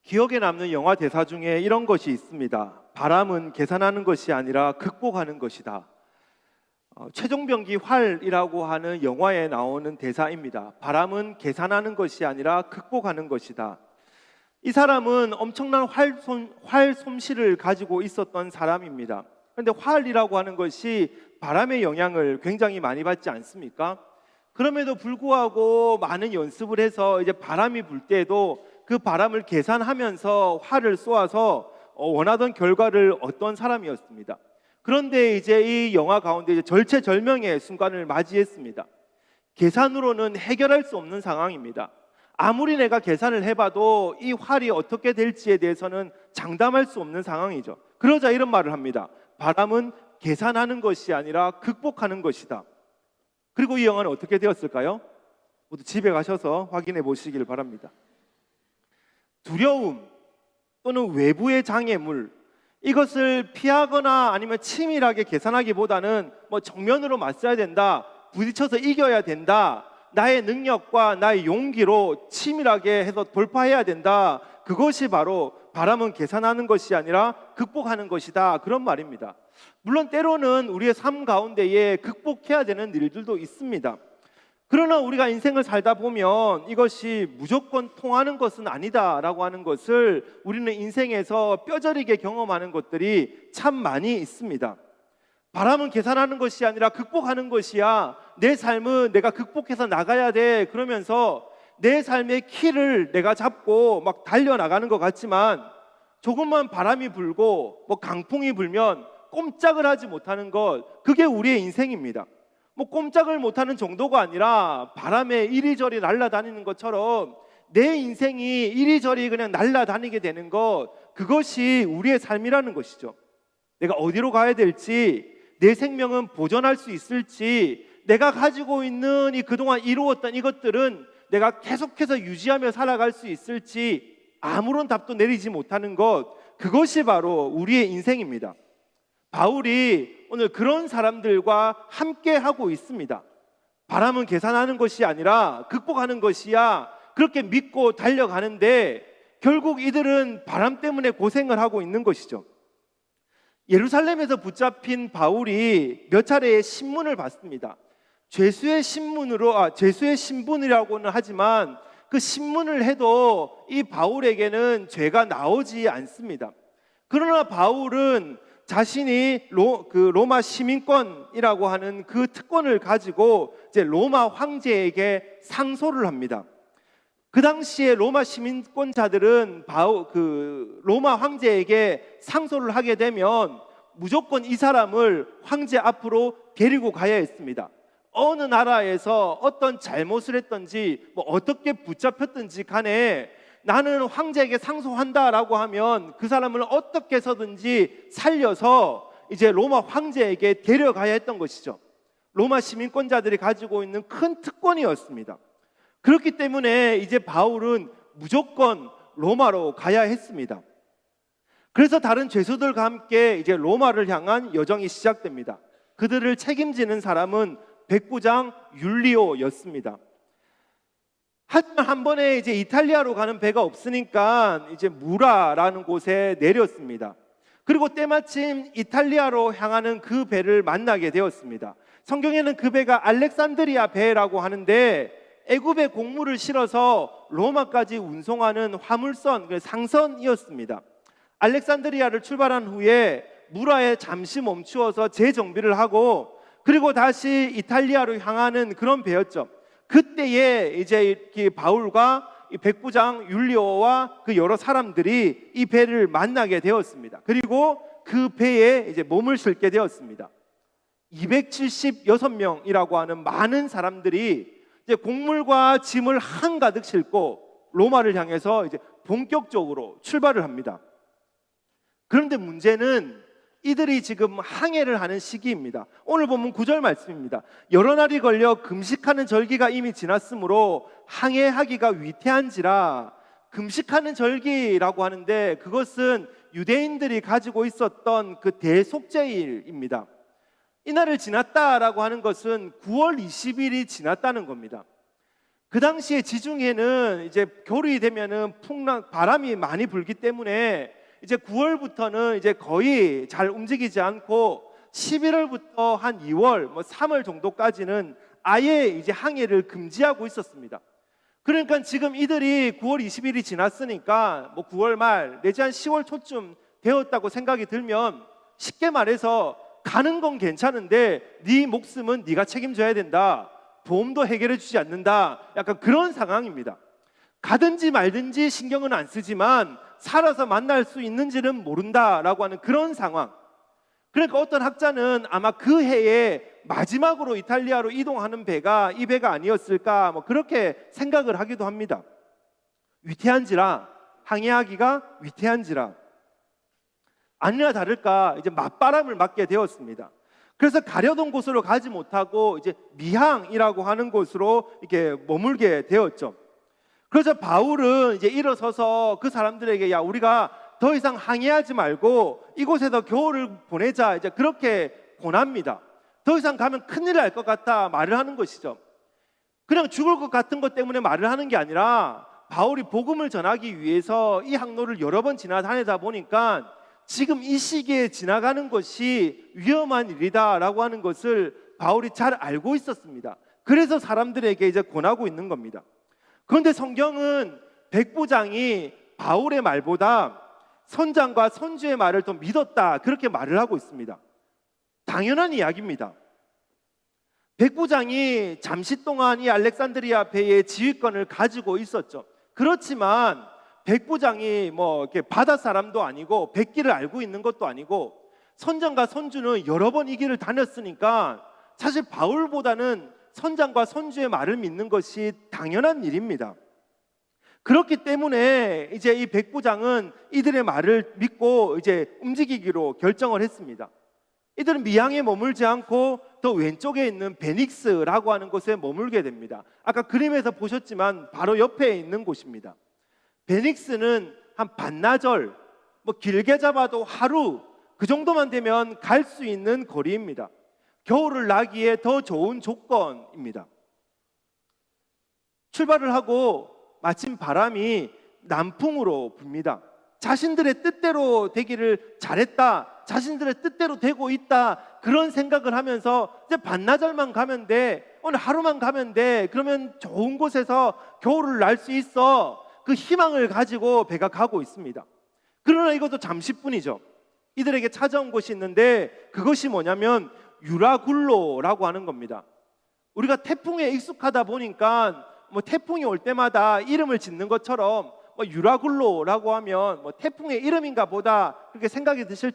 기억에 남는 영화 대사 중에 이런 것이 있습니다. 바람은 계산하는 것이 아니라 극복하는 것이다. 최종병기 활이라고 하는 영화에 나오는 대사입니다. 바람은 계산하는 것이 아니라 극복하는 것이다. 이 사람은 엄청난 활 솜씨를 가지고 있었던 사람입니다. 그런데 활이라고 하는 것이 바람의 영향을 굉장히 많이 받지 않습니까? 그럼에도 불구하고 많은 연습을 해서 이제 바람이 불 때에도 그 바람을 계산하면서 활을 쏘아서 원하던 결과를 얻던 사람이었습니다. 그런데 이제 이 영화 가운데 이제 절체절명의 순간을 맞이했습니다. 계산으로는 해결할 수 없는 상황입니다. 아무리 내가 계산을 해봐도 이 활이 어떻게 될지에 대해서는 장담할 수 없는 상황이죠. 그러자 이런 말을 합니다. 바람은 계산하는 것이 아니라 극복하는 것이다. 그리고 이 영화는 어떻게 되었을까요? 모두 집에 가셔서 확인해 보시길 바랍니다. 두려움 또는 외부의 장애물, 이것을 피하거나 아니면 치밀하게 계산하기보다는 정면으로 맞서야 된다, 부딪혀서 이겨야 된다, 나의 능력과 나의 용기로 치밀하게 해서 돌파해야 된다, 그것이 바로 바람은 계산하는 것이 아니라 극복하는 것이다, 그런 말입니다. 물론 때로는 우리의 삶 가운데에 극복해야 되는 일들도 있습니다. 그러나 우리가 인생을 살다 보면 이것이 무조건 통하는 것은 아니다라고 하는 것을 우리는 인생에서 뼈저리게 경험하는 것들이 참 많이 있습니다. 바람은 계산하는 것이 아니라 극복하는 것이야. 내 삶은 내가 극복해서 나가야 돼. 그러면서 내 삶의 키를 내가 잡고 막 달려나가는 것 같지만 조금만 바람이 불고 강풍이 불면 꼼짝을 하지 못하는 것, 그게 우리의 인생입니다. 꼼짝을 못하는 정도가 아니라 바람에 이리저리 날아다니는 것처럼 내 인생이 이리저리 그냥 날아다니게 되는 것, 그것이 우리의 삶이라는 것이죠. 내가 어디로 가야 될지, 내 생명은 보존할 수 있을지, 내가 가지고 있는 이 그동안 이루었던 이것들은 내가 계속해서 유지하며 살아갈 수 있을지 아무런 답도 내리지 못하는 것, 그것이 바로 우리의 인생입니다. 바울이 오늘 그런 사람들과 함께 하고 있습니다. 바람은 계산하는 것이 아니라 극복하는 것이야, 그렇게 믿고 달려가는데 결국 이들은 바람 때문에 고생을 하고 있는 것이죠. 예루살렘에서 붙잡힌 바울이 몇 차례의 신문을 받습니다. 죄수의 신분이라고는 하지만 그 신문을 해도 이 바울에게는 죄가 나오지 않습니다. 그러나 바울은 자신이 로마 시민권이라고 하는 그 특권을 가지고 이제 로마 황제에게 상소를 합니다. 그 당시에 로마 시민권자들은 로마 황제에게 상소를 하게 되면 무조건 이 사람을 황제 앞으로 데리고 가야 했습니다. 어느 나라에서 어떤 잘못을 했든지 어떻게 붙잡혔든지 간에 나는 황제에게 상소한다라고 하면 그 사람을 어떻게 해서든지 살려서 이제 로마 황제에게 데려가야 했던 것이죠. 로마 시민권자들이 가지고 있는 큰 특권이었습니다. 그렇기 때문에 이제 바울은 무조건 로마로 가야 했습니다. 그래서 다른 죄수들과 함께 이제 로마를 향한 여정이 시작됩니다. 그들을 책임지는 사람은 백부장 율리오였습니다. 하지만 한 번에 이제 이탈리아로 가는 배가 없으니까 이제 무라라는 곳에 내렸습니다. 그리고 때마침 이탈리아로 향하는 그 배를 만나게 되었습니다. 성경에는 그 배가 알렉산드리아 배라고 하는데 애굽의 곡물을 실어서 로마까지 운송하는 화물선, 상선이었습니다. 알렉산드리아를 출발한 후에 무라에 잠시 멈추어서 재정비를 하고 그리고 다시 이탈리아로 향하는 그런 배였죠. 그때에 이제 바울과 이 백부장 율리오와 그 여러 사람들이 이 배를 만나게 되었습니다. 그리고 그 배에 이제 몸을 실게 되었습니다. 276명이라고 하는 많은 사람들이 이제 곡물과 짐을 한가득 싣고 로마를 향해서 이제 본격적으로 출발을 합니다. 그런데 문제는 이들이 지금 항해를 하는 시기입니다. 오늘 본문 9절 말씀입니다. 여러 날이 걸려 금식하는 절기가 이미 지났으므로 항해하기가 위태한지라. 금식하는 절기라고 하는데 그것은 유대인들이 가지고 있었던 그 대속죄일입니다. 이날을 지났다라고 하는 것은 9월 20일이 지났다는 겁니다. 그 당시에 지중해는 이제 겨울이 되면은 바람이 많이 불기 때문에 이제 9월부터는 이제 거의 잘 움직이지 않고 11월부터 한 2월, 3월 정도까지는 아예 이제 항해를 금지하고 있었습니다. 그러니까 지금 이들이 9월 20일이 지났으니까 9월 말 내지 한 10월 초쯤 되었다고 생각이 들면 쉽게 말해서 가는 건 괜찮은데 네 목숨은 네가 책임져야 된다. 보험도 해결해 주지 않는다. 약간 그런 상황입니다. 가든지 말든지 신경은 안 쓰지만 살아서 만날 수 있는지는 모른다라고 하는 그런 상황. 그러니까 어떤 학자는 아마 그 해에 마지막으로 이탈리아로 이동하는 배가 이 배가 아니었을까 그렇게 생각을 하기도 합니다. 위태한지라, 항해하기가 위태한지라. 아니나 다를까 이제 맞바람을 맞게 되었습니다. 그래서 가려던 곳으로 가지 못하고 이제 미항이라고 하는 곳으로 이렇게 머물게 되었죠. 그래서 바울은 이제 일어서서 그 사람들에게 야, 우리가 더 이상 항해하지 말고 이곳에서 겨울을 보내자, 이제 그렇게 권합니다. 더 이상 가면 큰일 날 것 같다 말을 하는 것이죠. 그냥 죽을 것 같은 것 때문에 말을 하는 게 아니라 바울이 복음을 전하기 위해서 이 항로를 여러 번 지나다니다 보니까 지금 이 시기에 지나가는 것이 위험한 일이다라고 하는 것을 바울이 잘 알고 있었습니다. 그래서 사람들에게 이제 권하고 있는 겁니다. 그런데 성경은 백부장이 바울의 말보다 선장과 선주의 말을 더 믿었다, 그렇게 말을 하고 있습니다. 당연한 이야기입니다. 백부장이 잠시 동안 이 알렉산드리아 배의 지휘권을 가지고 있었죠. 그렇지만 백부장이 이렇게 바다 사람도 아니고 백기를 알고 있는 것도 아니고 선장과 선주는 여러 번 이 길을 다녔으니까 사실 바울보다는 선장과 선주의 말을 믿는 것이 당연한 일입니다. 그렇기 때문에 이제 이 백부장은 이들의 말을 믿고 이제 움직이기로 결정을 했습니다. 이들은 미항에 머물지 않고 더 왼쪽에 있는 베닉스라고 하는 곳에 머물게 됩니다. 아까 그림에서 보셨지만 바로 옆에 있는 곳입니다. 베닉스는 한 반나절, 길게 잡아도 하루 그 정도만 되면 갈 수 있는 거리입니다. 겨울을 나기에 더 좋은 조건입니다. 출발을 하고 마침 바람이 남풍으로 붑니다. 자신들의 뜻대로 되기를 잘했다, 자신들의 뜻대로 되고 있다, 그런 생각을 하면서 이제 반나절만 가면 돼, 오늘 하루만 가면 돼, 그러면 좋은 곳에서 겨울을 날 수 있어, 그 희망을 가지고 배가 가고 있습니다. 그러나 이것도 잠시뿐이죠. 이들에게 찾아온 곳이 있는데 그것이 뭐냐면 유라굴로라고 하는 겁니다. 우리가 태풍에 익숙하다 보니까 태풍이 올 때마다 이름을 짓는 것처럼 유라굴로라고 하면 태풍의 이름인가 보다 그렇게 생각이 드실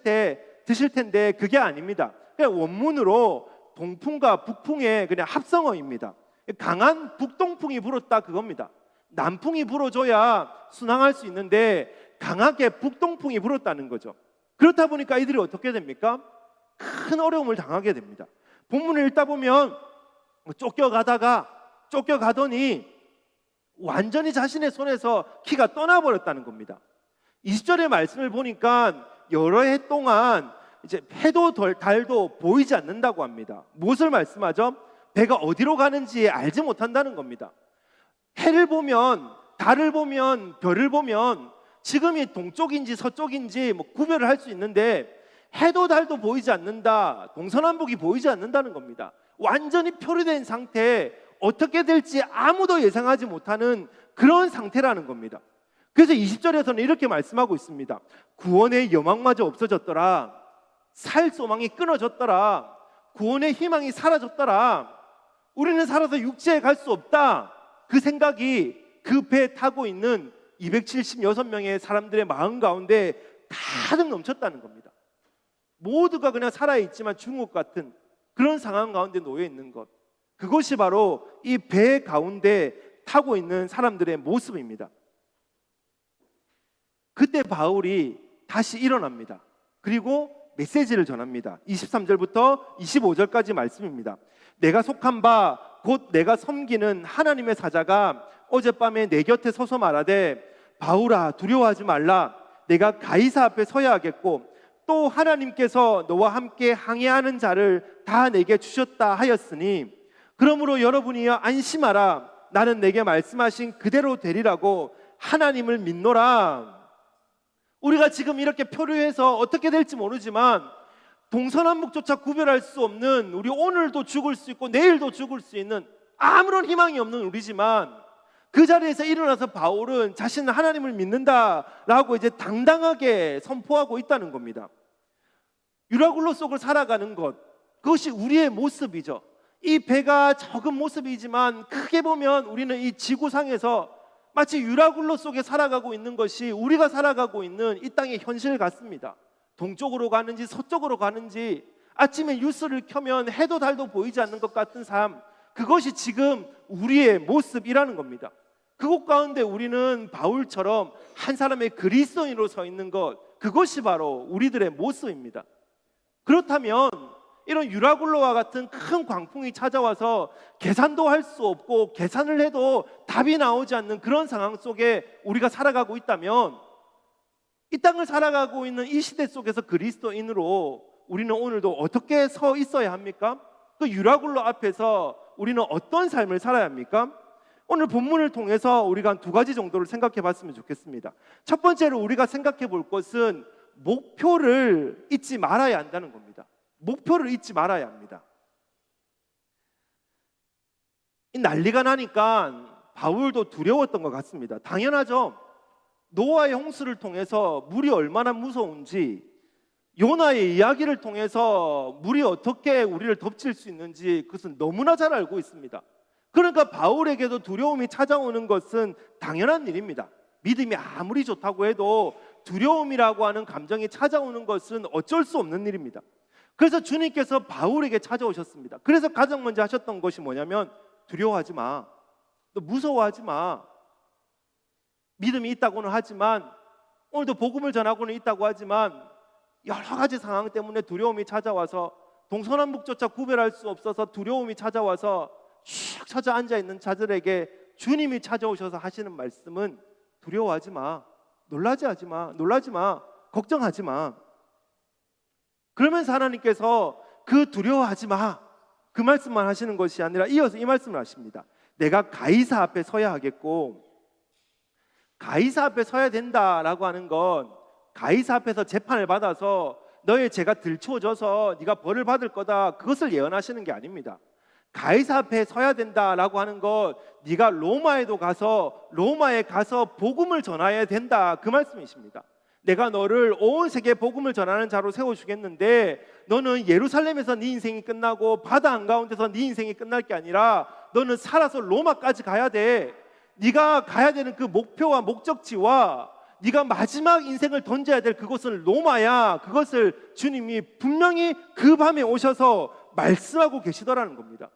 텐데 그게 아닙니다. 그냥 원문으로 동풍과 북풍의 그냥 합성어입니다. 강한 북동풍이 불었다, 그겁니다. 남풍이 불어줘야 순항할 수 있는데 강하게 북동풍이 불었다는 거죠. 그렇다 보니까 이들이 어떻게 됩니까? 큰 어려움을 당하게 됩니다. 본문을 읽다 보면 쫓겨가더니 완전히 자신의 손에서 키가 떠나버렸다는 겁니다. 20절의 말씀을 보니까 여러 해 동안 이제 해도 달도 보이지 않는다고 합니다. 무엇을 말씀하죠? 배가 어디로 가는지 알지 못한다는 겁니다. 해를 보면, 달을 보면, 별을 보면 지금이 동쪽인지 서쪽인지 구별을 할 수 있는데 해도 달도 보이지 않는다, 동서남북이 보이지 않는다는 겁니다. 완전히 표류된 상태, 어떻게 될지 아무도 예상하지 못하는 그런 상태라는 겁니다. 그래서 20절에서는 이렇게 말씀하고 있습니다. 구원의 여망마저 없어졌더라, 살 소망이 끊어졌더라, 구원의 희망이 사라졌더라, 우리는 살아서 육지에 갈 수 없다, 그 생각이 그 배에 타고 있는 276명의 사람들의 마음 가운데 가득 넘쳤다는 겁니다. 모두가 그냥 살아있지만 죽은 것 같은 그런 상황 가운데 놓여 있는 것, 그것이 바로 이 배 가운데 타고 있는 사람들의 모습입니다. 그때 바울이 다시 일어납니다. 그리고 메시지를 전합니다. 23절부터 25절까지 말씀입니다. 내가 속한 바 곧 내가 섬기는 하나님의 사자가 어젯밤에 내 곁에 서서 말하되 바울아, 두려워하지 말라, 내가 가이사 앞에 서야 하겠고 또 하나님께서 너와 함께 항해하는 자를 다 내게 주셨다 하였으니 그러므로 여러분이여 안심하라, 나는 내게 말씀하신 그대로 되리라고 하나님을 믿노라. 우리가 지금 이렇게 표류해서 어떻게 될지 모르지만 동서남북조차 구별할 수 없는, 우리 오늘도 죽을 수 있고 내일도 죽을 수 있는 아무런 희망이 없는 우리지만, 그 자리에서 일어나서 바울은 자신은 하나님을 믿는다라고 이제 당당하게 선포하고 있다는 겁니다. 유라굴로 속을 살아가는 것, 그것이 우리의 모습이죠. 이 배가 적은 모습이지만 크게 보면 우리는 이 지구상에서 마치 유라굴로 속에 살아가고 있는 것이 우리가 살아가고 있는 이 땅의 현실 같습니다. 동쪽으로 가는지 서쪽으로 가는지, 아침에 뉴스를 켜면 해도 달도 보이지 않는 것 같은 삶, 그것이 지금 우리의 모습이라는 겁니다. 그곳 가운데 우리는 바울처럼 한 사람의 그리스도인으로 서 있는 것, 그것이 바로 우리들의 모습입니다. 그렇다면 이런 유라굴로와 같은 큰 광풍이 찾아와서 계산도 할 수 없고 계산을 해도 답이 나오지 않는 그런 상황 속에 우리가 살아가고 있다면, 이 땅을 살아가고 있는 이 시대 속에서 그리스도인으로 우리는 오늘도 어떻게 서 있어야 합니까? 그 유라굴로 앞에서 우리는 어떤 삶을 살아야 합니까? 오늘 본문을 통해서 우리가 한 두 가지 정도를 생각해 봤으면 좋겠습니다. 첫 번째로 우리가 생각해 볼 것은 목표를 잊지 말아야 한다는 겁니다. 목표를 잊지 말아야 합니다. 이 난리가 나니까 바울도 두려웠던 것 같습니다. 당연하죠. 노아의 홍수를 통해서 물이 얼마나 무서운지, 요나의 이야기를 통해서 물이 어떻게 우리를 덮칠 수 있는지 그것은 너무나 잘 알고 있습니다. 그러니까 바울에게도 두려움이 찾아오는 것은 당연한 일입니다. 믿음이 아무리 좋다고 해도 두려움이라고 하는 감정이 찾아오는 것은 어쩔 수 없는 일입니다. 그래서 주님께서 바울에게 찾아오셨습니다. 그래서 가장 먼저 하셨던 것이 뭐냐면, 두려워하지 마, 너 무서워하지 마. 믿음이 있다고는 하지만, 오늘도 복음을 전하고는 있다고 하지만 여러 가지 상황 때문에 두려움이 찾아와서 동서남북조차 구별할 수 없어서 두려움이 찾아와서 슉 찾아 앉아있는 자들에게 주님이 찾아오셔서 하시는 말씀은, 두려워하지 마, 놀라지 마, 걱정하지 마. 그러면서 하나님께서 그 두려워하지 마, 그 말씀만 하시는 것이 아니라 이어서 이 말씀을 하십니다. 내가 가이사 앞에 서야 하겠고, 가이사 앞에 서야 된다라고 하는 건 가이사 앞에서 재판을 받아서 너의 죄가 들추어져서 네가 벌을 받을 거다, 그것을 예언하시는 게 아닙니다. 가이사 앞에 서야 된다라고 하는 것, 네가 로마에도 가서 로마에 가서 복음을 전해야 된다, 그 말씀이십니다. 내가 너를 온 세계에 복음을 전하는 자로 세워주겠는데, 너는 예루살렘에서 네 인생이 끝나고 바다 한가운데서 네 인생이 끝날 게 아니라 너는 살아서 로마까지 가야 돼. 네가 가야 되는 그 목표와 목적지와 네가 마지막 인생을 던져야 될 그곳은 로마야. 그것을 주님이 분명히 그 밤에 오셔서 말씀하고 계시더라는 겁니다.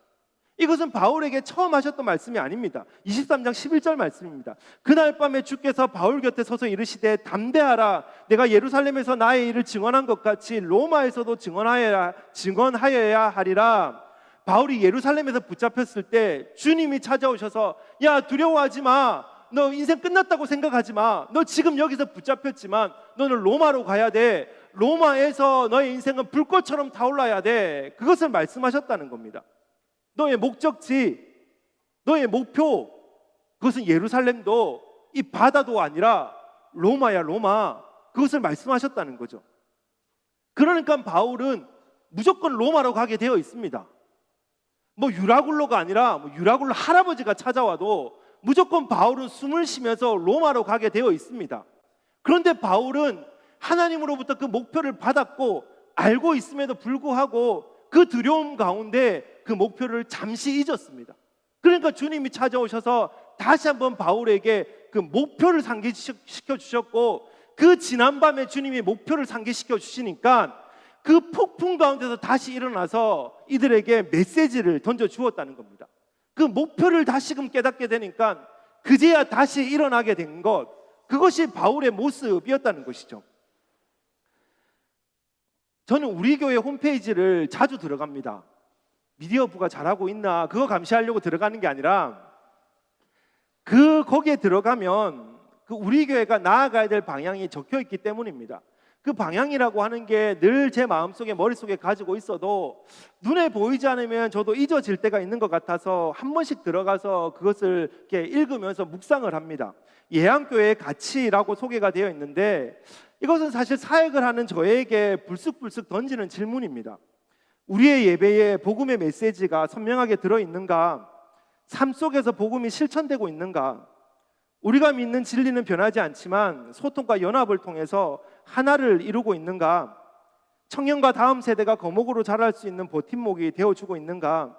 이것은 바울에게 처음 하셨던 말씀이 아닙니다. 23장 11절 말씀입니다. 그날 밤에 주께서 바울 곁에 서서 이르시되 담대하라, 내가 예루살렘에서 나의 일을 증언한 것 같이 로마에서도 증언하여야 하리라. 바울이 예루살렘에서 붙잡혔을 때 주님이 찾아오셔서, 야, 두려워하지 마, 너 인생 끝났다고 생각하지 마, 너 지금 여기서 붙잡혔지만 너는 로마로 가야 돼, 로마에서 너의 인생은 불꽃처럼 타올라야 돼, 그것을 말씀하셨다는 겁니다. 너의 목적지, 너의 목표, 그것은 예루살렘도 이 바다도 아니라 로마야, 로마. 그것을 말씀하셨다는 거죠. 그러니까 바울은 무조건 로마로 가게 되어 있습니다. 뭐 유라굴로가 아니라 뭐 유라굴로 할아버지가 찾아와도 무조건 바울은 숨을 쉬면서 로마로 가게 되어 있습니다. 그런데 바울은 하나님으로부터 그 목표를 받았고 알고 있음에도 불구하고 그 두려움 가운데 그 목표를 잠시 잊었습니다. 그러니까 주님이 찾아오셔서 다시 한번 바울에게 그 목표를 상기시켜 주셨고, 그 지난밤에 주님이 목표를 상기시켜 주시니까 그 폭풍 가운데서 다시 일어나서 이들에게 메시지를 던져 주었다는 겁니다. 그 목표를 다시금 깨닫게 되니까 그제야 다시 일어나게 된 것, 그것이 바울의 모습이었다는 것이죠. 저는 우리 교회 홈페이지를 자주 들어갑니다. 미디어부가 잘하고 있나 그거 감시하려고 들어가는 게 아니라, 거기에 들어가면 그 우리 교회가 나아가야 될 방향이 적혀 있기 때문입니다. 그 방향이라고 하는 게 늘 제 마음속에 머릿속에 가지고 있어도 눈에 보이지 않으면 저도 잊어질 때가 있는 것 같아서 한 번씩 들어가서 그것을 이렇게 읽으면서 묵상을 합니다. 예한교회의 가치라고 소개가 되어 있는데 이것은 사실 사역을 하는 저에게 불쑥불쑥 던지는 질문입니다. 우리의 예배에 복음의 메시지가 선명하게 들어있는가? 삶 속에서 복음이 실천되고 있는가? 우리가 믿는 진리는 변하지 않지만 소통과 연합을 통해서 하나를 이루고 있는가? 청년과 다음 세대가 거목으로 자랄 수 있는 버팀목이 되어주고 있는가?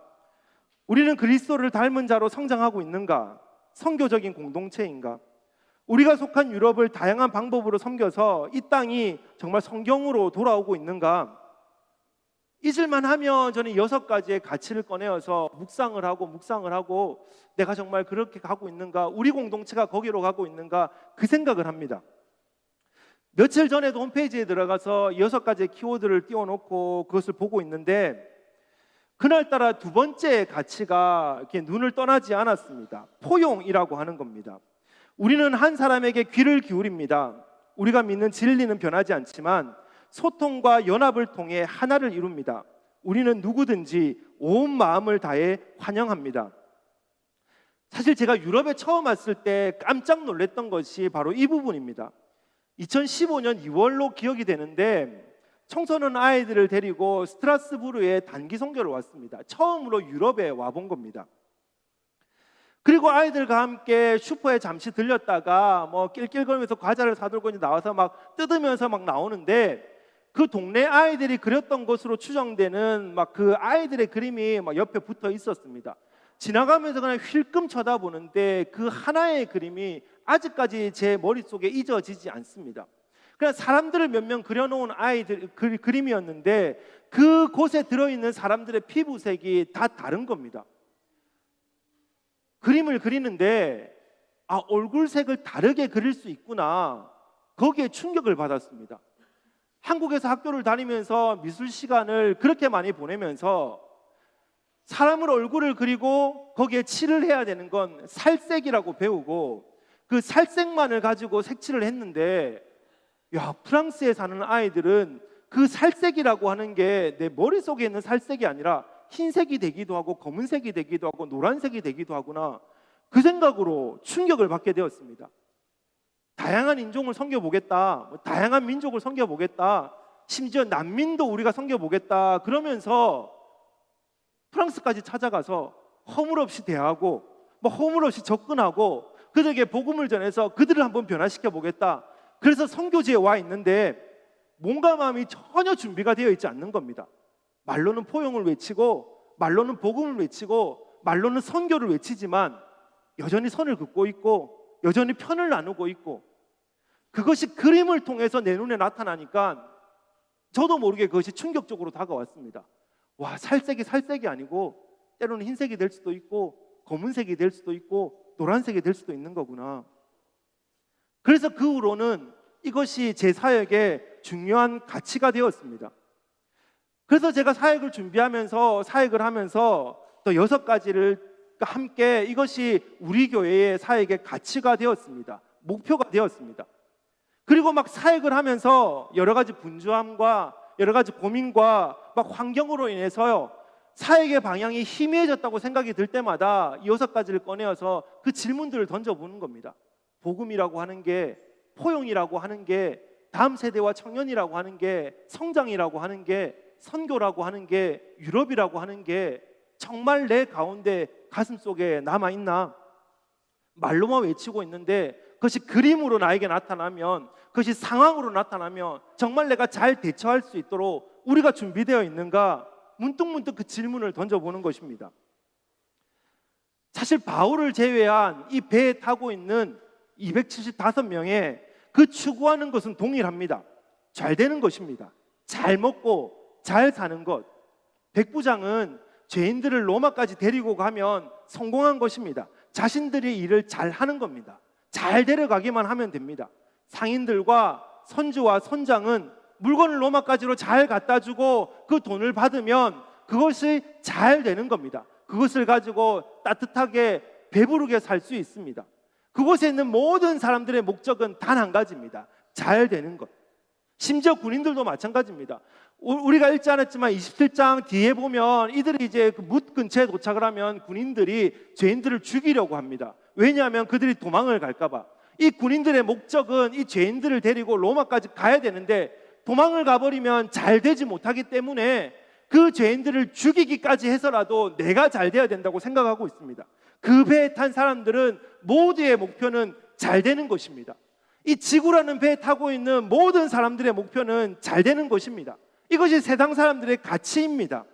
우리는 그리스도를 닮은 자로 성장하고 있는가? 선교적인 공동체인가? 우리가 속한 유럽을 다양한 방법으로 섬겨서 이 땅이 정말 성경으로 돌아오고 있는가? 잊을만 하면 저는 6가지의 가치를 꺼내어서 묵상을 하고 내가 정말 그렇게 가고 있는가? 우리 공동체가 거기로 가고 있는가? 그 생각을 합니다. 며칠 전에도 홈페이지에 들어가서 6가지의 키워드를 띄워놓고 그것을 보고 있는데 그날따라 2번째 가치가 이렇게 눈을 떠나지 않았습니다. 포용이라고 하는 겁니다. 우리는 한 사람에게 귀를 기울입니다. 우리가 믿는 진리는 변하지 않지만 소통과 연합을 통해 하나를 이룹니다. 우리는 누구든지 온 마음을 다해 환영합니다. 사실 제가 유럽에 처음 왔을 때 깜짝 놀랐던 것이 바로 이 부분입니다. 2015년 2월로 기억이 되는데 청소년 아이들을 데리고 스트라스부르에 단기 선교를 왔습니다. 처음으로 유럽에 와본 겁니다. 그리고 아이들과 함께 슈퍼에 잠시 들렸다가 뭐 낄낄거리면서 과자를 사들고 나와서 막 뜯으면서 막 나오는데 그 동네 아이들이 그렸던 것으로 추정되는 막 그 아이들의 그림이 막 옆에 붙어 있었습니다. 지나가면서 그냥 힐끔 쳐다보는데 그 하나의 그림이 아직까지 제 머릿속에 잊어지지 않습니다. 그냥 사람들을 몇 명 그려놓은 아이들 그림이었는데 그 곳에 들어있는 사람들의 피부색이 다 다른 겁니다. 그림을 그리는데 얼굴색을 다르게 그릴 수 있구나. 거기에 충격을 받았습니다. 한국에서 학교를 다니면서 미술 시간을 그렇게 많이 보내면서 사람을 얼굴을 그리고 거기에 칠을 해야 되는 건 살색이라고 배우고 그 살색만을 가지고 색칠을 했는데 프랑스에 사는 아이들은 그 살색이라고 하는 게 내 머릿속에 있는 살색이 아니라 흰색이 되기도 하고 검은색이 되기도 하고 노란색이 되기도 하구나. 그 생각으로 충격을 받게 되었습니다. 다양한 인종을 섬겨보겠다, 다양한 민족을 섬겨보겠다, 심지어 난민도 우리가 섬겨보겠다 그러면서 프랑스까지 찾아가서 허물없이 대하고 허물없이 접근하고 그들에게 복음을 전해서 그들을 한번 변화시켜 보겠다. 그래서 선교지에 와 있는데 몸과 마음이 전혀 준비가 되어 있지 않는 겁니다. 말로는 포용을 외치고 말로는 복음을 외치고 말로는 선교를 외치지만 여전히 선을 긋고 있고 여전히 편을 나누고 있고 그것이 그림을 통해서 내 눈에 나타나니까 저도 모르게 그것이 충격적으로 다가왔습니다. 와, 살색이 아니고 때로는 흰색이 될 수도 있고 검은색이 될 수도 있고 노란색이 될 수도 있는 거구나. 그래서 그 후로는 이것이 제 사역의 중요한 가치가 되었습니다. 그래서 제가 사역을 준비하면서 사역을 하면서 또 6가지를 함께 이것이 우리 교회의 사역의 가치가 되었습니다. 목표가 되었습니다. 그리고 막 사역을 하면서 여러 가지 분주함과 여러 가지 고민과 막 환경으로 인해서요 사역의 방향이 희미해졌다고 생각이 들 때마다 이 6가지를 꺼내어서 그 질문들을 던져보는 겁니다. 복음이라고 하는 게, 포용이라고 하는 게, 다음 세대와 청년이라고 하는 게, 성장이라고 하는 게, 선교라고 하는 게, 유럽이라고 하는 게 정말 내 가운데 가슴속에 남아있나? 말로만 외치고 있는데 그것이 그림으로 나에게 나타나면, 그것이 상황으로 나타나면 정말 내가 잘 대처할 수 있도록 우리가 준비되어 있는가? 문득문득 그 질문을 던져보는 것입니다. 사실 바울을 제외한 이 배에 타고 있는 275명의 그 추구하는 것은 동일합니다. 잘 되는 것입니다. 잘 먹고 잘 사는 것. 백부장은 죄인들을 로마까지 데리고 가면 성공한 것입니다. 자신들이 일을 잘 하는 겁니다. 잘 데려가기만 하면 됩니다. 상인들과 선주와 선장은 물건을 로마까지로 잘 갖다 주고 그 돈을 받으면 그것이 잘 되는 겁니다. 그것을 가지고 따뜻하게 배부르게 살 수 있습니다. 그곳에 있는 모든 사람들의 목적은 단 한 가지입니다. 잘 되는 것. 심지어 군인들도 마찬가지입니다. 우리가 읽지 않았지만 27장 뒤에 보면 이들이 이제 그 뭇 근처에 도착을 하면 군인들이 죄인들을 죽이려고 합니다. 왜냐하면 그들이 도망을 갈까 봐. 이 군인들의 목적은 이 죄인들을 데리고 로마까지 가야 되는데 도망을 가버리면 잘 되지 못하기 때문에 그 죄인들을 죽이기까지 해서라도 내가 잘 돼야 된다고 생각하고 있습니다. 그 배에 탄 사람들은 모두의 목표는 잘 되는 것입니다. 이 지구라는 배에 타고 있는 모든 사람들의 목표는 잘 되는 것입니다. 이것이 세상 사람들의 가치입니다.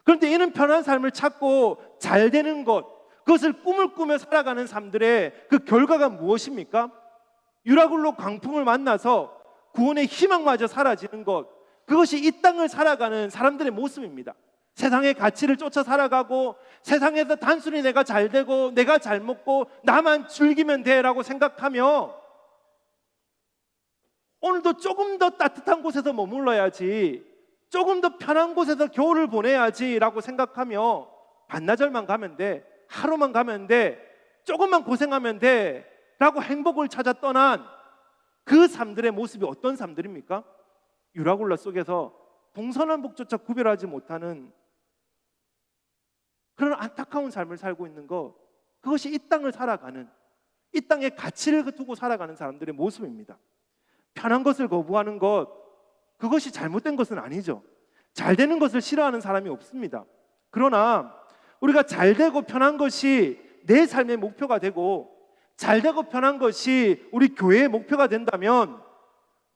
그런데 이는 편한 삶을 찾고 잘 되는 것, 그것을 꿈을 꾸며 살아가는 사람들의 그 결과가 무엇입니까? 유라굴로 광풍을 만나서 구원의 희망마저 사라지는 것, 그것이 이 땅을 살아가는 사람들의 모습입니다. 세상의 가치를 쫓아 살아가고 세상에서 단순히 내가 잘 되고 내가 잘 먹고 나만 즐기면 돼라고 생각하며 오늘도 조금 더 따뜻한 곳에서 머물러야지, 조금 더 편한 곳에서 겨울을 보내야지 라고 생각하며 반나절만 가면 돼, 하루만 가면 돼, 조금만 고생하면 돼 라고 행복을 찾아 떠난 그 삶들의 모습이 어떤 삶들입니까? 유라굴라 속에서 동서남북조차 구별하지 못하는 그런 안타까운 삶을 살고 있는 것, 그것이 이 땅을 살아가는, 이 땅의 가치를 두고 살아가는 사람들의 모습입니다. 편한 것을 거부하는 것, 그것이 잘못된 것은 아니죠. 잘 되는 것을 싫어하는 사람이 없습니다. 그러나 우리가 잘 되고 편한 것이 내 삶의 목표가 되고 잘 되고 편한 것이 우리 교회의 목표가 된다면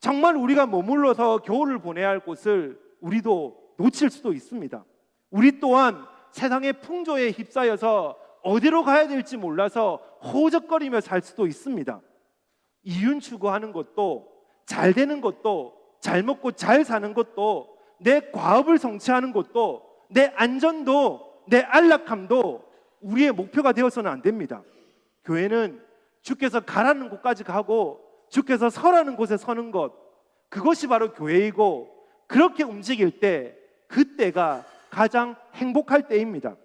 정말 우리가 머물러서 겨울을 보내야 할 곳을 우리도 놓칠 수도 있습니다. 우리 또한 세상의 풍조에 휩싸여서 어디로 가야 될지 몰라서 호적거리며 살 수도 있습니다. 이윤 추구하는 것도, 잘 되는 것도, 잘 먹고 잘 사는 것도, 내 과업을 성취하는 것도, 내 안전도, 내 안락함도 우리의 목표가 되어서는 안 됩니다. 교회는 주께서 가라는 곳까지 가고 주께서 서라는 곳에 서는 것, 그것이 바로 교회이고, 그렇게 움직일 때 그때가 가장 행복할 때입니다.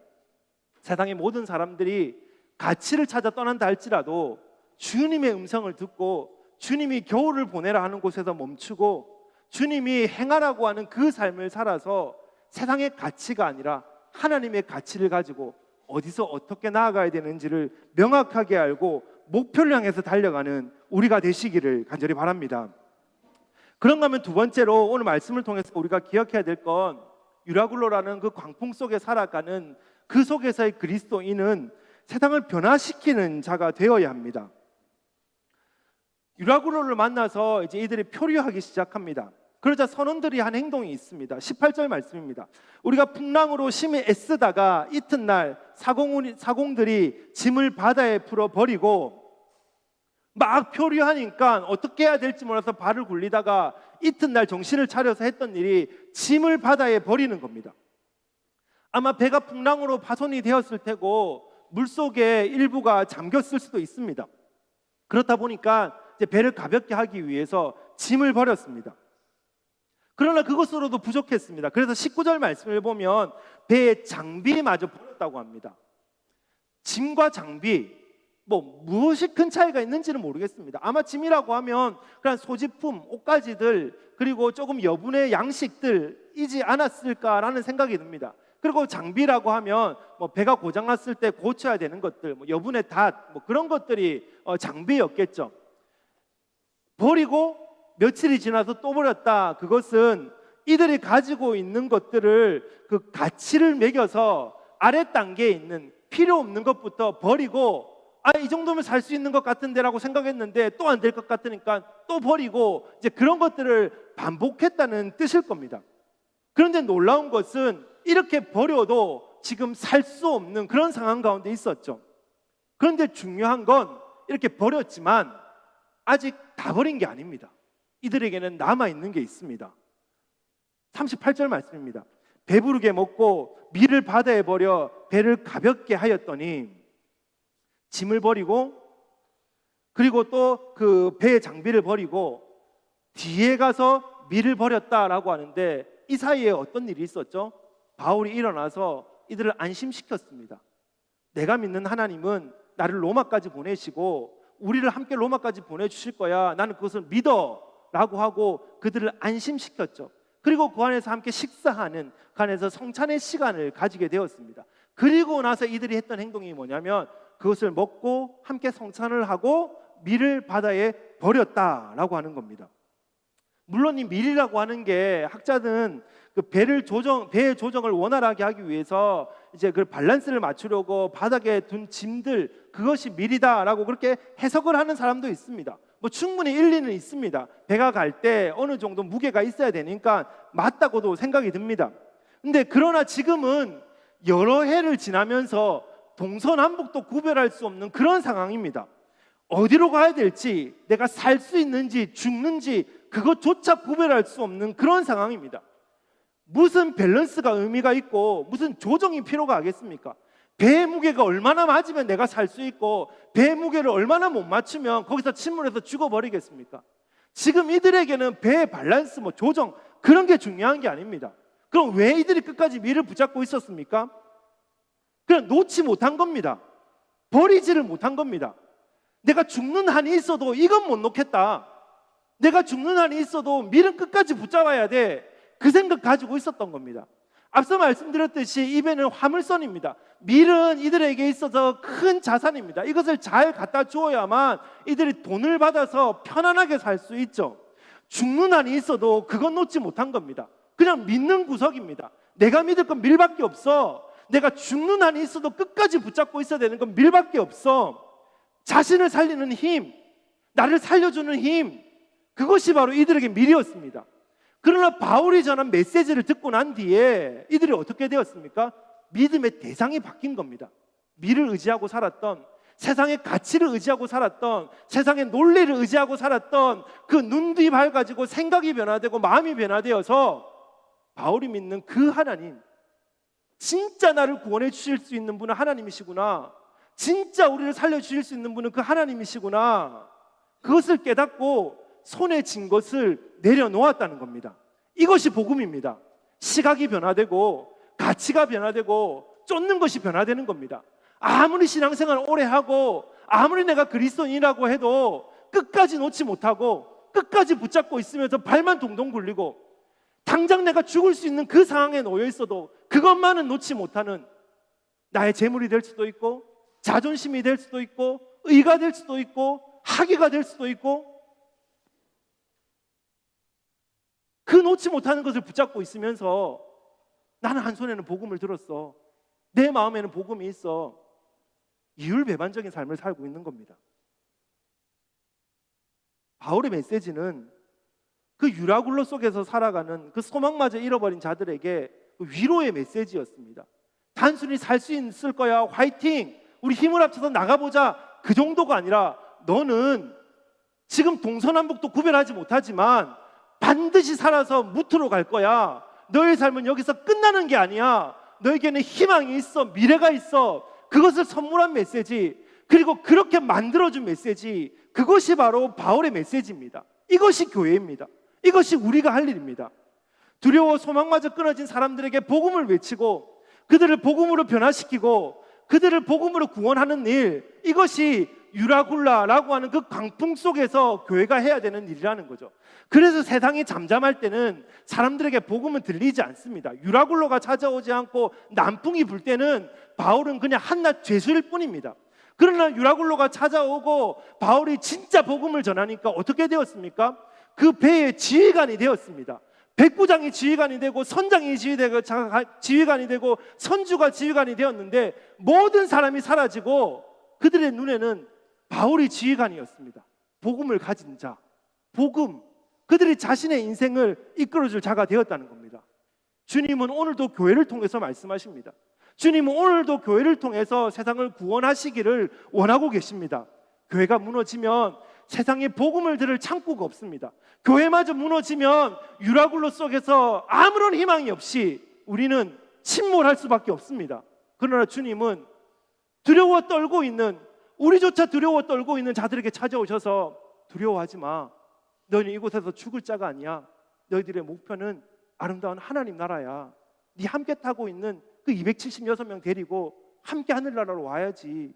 세상의 모든 사람들이 가치를 찾아 떠난다 할지라도 주님의 음성을 듣고 주님이 겨울을 보내라 하는 곳에서 멈추고 주님이 행하라고 하는 그 삶을 살아서 세상의 가치가 아니라 하나님의 가치를 가지고 어디서 어떻게 나아가야 되는지를 명확하게 알고 목표를 향해서 달려가는 우리가 되시기를 간절히 바랍니다. 그런가 하면 두 번째로 오늘 말씀을 통해서 우리가 기억해야 될 건, 유라굴로라는 그 광풍 속에 살아가는 그 속에서의 그리스도인은 세상을 변화시키는 자가 되어야 합니다. 유라굴로를 만나서 이제 이들이 표류하기 시작합니다. 그러자 선원들이 한 행동이 있습니다. 18절 말씀입니다. 우리가 풍랑으로 심히 애쓰다가 이튿날 사공들이 짐을 바다에 풀어 버리고, 막 표류하니까 어떻게 해야 될지 몰라서 발을 굴리다가 이튿날 정신을 차려서 했던 일이 짐을 바다에 버리는 겁니다. 아마 배가 풍랑으로 파손이 되었을 테고 물속에 일부가 잠겼을 수도 있습니다. 그렇다 보니까 이제 배를 가볍게 하기 위해서 짐을 버렸습니다. 그러나 그것으로도 부족했습니다. 그래서 19절 말씀을 보면 배의 장비마저 버렸다고 합니다. 짐과 장비, 무엇이 큰 차이가 있는지는 모르겠습니다. 아마 짐이라고 하면 그냥 소지품, 옷가지들, 그리고 조금 여분의 양식들이지 않았을까라는 생각이 듭니다. 그리고 장비라고 하면 배가 고장났을 때 고쳐야 되는 것들, 여분의 닷, 그런 것들이 장비였겠죠. 버리고 며칠이 지나서 또 버렸다. 그것은 이들이 가지고 있는 것들을 그 가치를 매겨서 아래 단계에 있는 필요 없는 것부터 버리고, 이 정도면 살 수 있는 것 같은데라고 생각했는데 또 안 될 것 같으니까 또 버리고, 이제 그런 것들을 반복했다는 뜻일 겁니다. 그런데 놀라운 것은 이렇게 버려도 지금 살 수 없는 그런 상황 가운데 있었죠. 그런데 중요한 건 이렇게 버렸지만 아직 다 버린 게 아닙니다. 이들에게는 남아있는 게 있습니다. 38절 말씀입니다. 배부르게 먹고 밀을 바다에 버려 배를 가볍게 하였더니, 짐을 버리고 그리고 또 그 배의 장비를 버리고 뒤에 가서 밀을 버렸다라고 하는데, 이 사이에 어떤 일이 있었죠? 바울이 일어나서 이들을 안심시켰습니다. 내가 믿는 하나님은 나를 로마까지 보내시고 우리를 함께 로마까지 보내주실 거야. 나는 그것을 믿어 라고 하고 그들을 안심시켰죠. 그리고 그 안에서 함께 식사하는, 그 안에서 성찬의 시간을 가지게 되었습니다. 그리고 나서 이들이 했던 행동이 뭐냐면 그것을 먹고 함께 성찬을 하고 밀을 바다에 버렸다라고 하는 겁니다. 물론 이 밀이라고 하는 게 학자는 그 배의 조정을 원활하게 하기 위해서 이제 그 밸런스를 맞추려고 바닥에 둔 짐들, 그것이 밀이다라고 그렇게 해석을 하는 사람도 있습니다. 뭐 충분히 일리는 있습니다. 배가 갈 때 어느 정도 무게가 있어야 되니까 맞다고도 생각이 듭니다. 근데 그러나 지금은 여러 해를 지나면서 동서남북도 구별할 수 없는 그런 상황입니다. 어디로 가야 될지, 내가 살 수 있는지 죽는지 그것조차 구별할 수 없는 그런 상황입니다. 무슨 밸런스가 의미가 있고 무슨 조정이 필요가 하겠습니까? 배의 무게가 얼마나 맞으면 내가 살 수 있고 배의 무게를 얼마나 못 맞추면 거기서 침몰해서 죽어버리겠습니까? 지금 이들에게는 배의 밸런스, 조정 그런 게 중요한 게 아닙니다. 그럼 왜 이들이 끝까지 밀을 붙잡고 있었습니까? 그냥 놓지 못한 겁니다. 버리지를 못한 겁니다. 내가 죽는 한이 있어도 이건 못 놓겠다. 내가 죽는 한이 있어도 밀은 끝까지 붙잡아야 돼. 그 생각 가지고 있었던 겁니다. 앞서 말씀드렸듯이 이 배는 화물선입니다. 밀은 이들에게 있어서 큰 자산입니다. 이것을 잘 갖다 주어야만 이들이 돈을 받아서 편안하게 살 수 있죠. 죽는 한이 있어도 그건 놓지 못한 겁니다. 그냥 믿는 구석입니다. 내가 믿을 건 밀밖에 없어. 내가 죽는 한이 있어도 끝까지 붙잡고 있어야 되는 건 밀밖에 없어. 자신을 살리는 힘, 나를 살려주는 힘, 그것이 바로 이들에게 밀이었습니다. 그러나 바울이 전한 메시지를 듣고 난 뒤에 이들이 어떻게 되었습니까? 믿음의 대상이 바뀐 겁니다. 밀을 의지하고 살았던, 세상의 가치를 의지하고 살았던, 세상의 논리를 의지하고 살았던 그 눈뒤 밝아지고 생각이 변화되고 마음이 변화되어서 바울이 믿는 그 하나님, 진짜 나를 구원해 주실 수 있는 분은 하나님이시구나, 진짜 우리를 살려주실 수 있는 분은 그 하나님이시구나, 그것을 깨닫고 손에 쥔 것을 내려놓았다는 겁니다. 이것이 복음입니다. 시각이 변화되고 가치가 변화되고 쫓는 것이 변화되는 겁니다. 아무리 신앙생활을 오래 하고 아무리 내가 그리스도인이라고 해도 끝까지 놓지 못하고 끝까지 붙잡고 있으면서 발만 동동 굴리고 당장 내가 죽을 수 있는 그 상황에 놓여 있어도 그것만은 놓지 못하는, 나의 재물이 될 수도 있고 자존심이 될 수도 있고 의가 될 수도 있고 학위가 될 수도 있고, 그 놓지 못하는 것을 붙잡고 있으면서 나는 한 손에는 복음을 들었어, 내 마음에는 복음이 있어, 이율배반적인 삶을 살고 있는 겁니다. 바울의 메시지는 그 유라굴로 속에서 살아가는 그 소망마저 잃어버린 자들에게 위로의 메시지였습니다. 단순히 살 수 있을 거야, 화이팅, 우리 힘을 합쳐서 나가보자, 그 정도가 아니라 너는 지금 동서남북도 구별하지 못하지만 반드시 살아서 무트로 갈 거야. 너의 삶은 여기서 끝나는 게 아니야. 너에게는 희망이 있어, 미래가 있어. 그것을 선물한 메시지, 그리고 그렇게 만들어준 메시지, 그것이 바로 바울의 메시지입니다. 이것이 교회입니다. 이것이 우리가 할 일입니다. 두려워 소망마저 끊어진 사람들에게 복음을 외치고 그들을 복음으로 변화시키고 그들을 복음으로 구원하는 일, 이것이 유라굴라라고 하는 그 광풍 속에서 교회가 해야 되는 일이라는 거죠. 그래서 세상이 잠잠할 때는 사람들에게 복음은 들리지 않습니다. 유라굴로가 찾아오지 않고 남풍이 불 때는 바울은 그냥 한낱 죄수일 뿐입니다. 그러나 유라굴로가 찾아오고 바울이 진짜 복음을 전하니까 어떻게 되었습니까? 그 배의 지휘관이 되었습니다. 백부장이 지휘관이 되고 선장이 지휘관이 되고 선주가 지휘관이 되었는데 모든 사람이 사라지고 그들의 눈에는 바울이 지휘관이었습니다. 복음을 가진 자, 복음, 그들이 자신의 인생을 이끌어줄 자가 되었다는 겁니다. 주님은 오늘도 교회를 통해서 말씀하십니다. 주님은 오늘도 교회를 통해서 세상을 구원하시기를 원하고 계십니다. 교회가 무너지면 세상에 복음을 들을 창구가 없습니다. 교회마저 무너지면 유라굴로 속에서 아무런 희망이 없이 우리는 침몰할 수밖에 없습니다. 그러나 주님은 두려워 떨고 있는, 우리조차 두려워 떨고 있는 자들에게 찾아오셔서 두려워하지 마. 너희는 이곳에서 죽을 자가 아니야. 너희들의 목표는 아름다운 하나님 나라야. 네 함께 타고 있는 그 276명 데리고 함께 하늘나라로 와야지.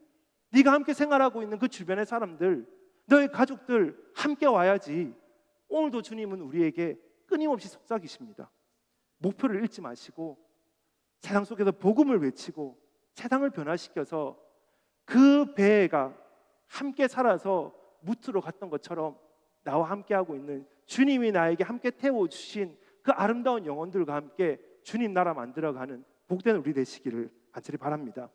네가 함께 생활하고 있는 그 주변의 사람들, 너의 가족들 함께 와야지. 오늘도 주님은 우리에게 끊임없이 속삭이십니다. 목표를 잃지 마시고 세상 속에서 복음을 외치고 세상을 변화시켜서 그 배가 함께 살아서 무트로 갔던 것처럼 나와 함께하고 있는 주님이 나에게 함께 태워주신 그 아름다운 영혼들과 함께 주님 나라 만들어가는 복된 우리 되시기를 간절히 바랍니다.